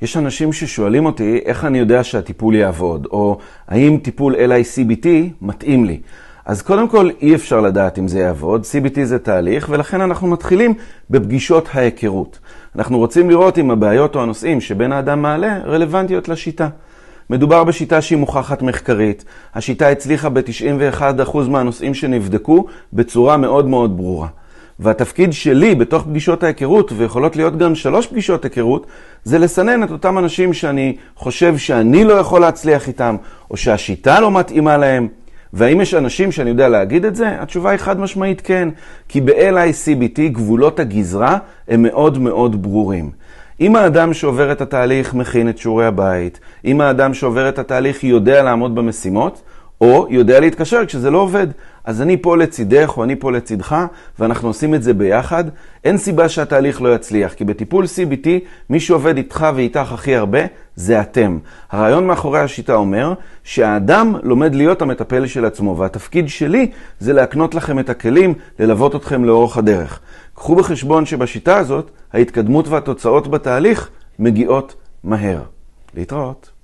יש אנשים ששואלים אותי איך אני יודע שהטיפול יעבוד, או האם טיפול LI-CBT מתאים לי. אז קודם כל אי אפשר לדעת אם זה יעבוד, CBT זה תהליך, ולכן אנחנו מתחילים בפגישות ההיכרות. אנחנו רוצים לראות אם הבעיות או הנושאים שבין האדם מעלה רלוונטיות לשיטה. מדובר בשיטה שהיא מוכחת מחקרית. השיטה הצליחה ב-91% מהנושאים שנבדקו בצורה מאוד מאוד ברורה. והתפקיד שלי בתוך פגישות ההיכרות, ויכולות להיות גם 3 פגישות היכרות, זה לסנן את אותם אנשים שאני חושב שאני לא יכול להצליח איתם, או שהשיטה לא מתאימה להם. והאם יש אנשים שאני יודע להגיד את זה? התשובה היא חד משמעית כן, כי ב-LI-CBT גבולות הגזרה הם מאוד מאוד ברורים. אם האדם שעובר את התהליך מכין את שיעורי הבית, אם האדם שעובר את התהליך יודע לעמוד במשימות, או יודע להתקשר כשזה לא עובד, אז אני פה לצידך או אני פה לצידך, ואנחנו עושים את זה ביחד. אין סיבה שהתהליך לא יצליח, כי בטיפול CBT, מי שעובד איתך ואיתך הכי הרבה, זה אתם. הרעיון מאחורי השיטה אומר שהאדם לומד להיות המטפל של עצמו, והתפקיד שלי זה להקנות לכם את הכלים, ללוות אתכם לאורך הדרך. קחו בחשבון שבשיטה הזאת, ההתקדמות והתוצאות בתהליך מגיעות מהר. להתראות.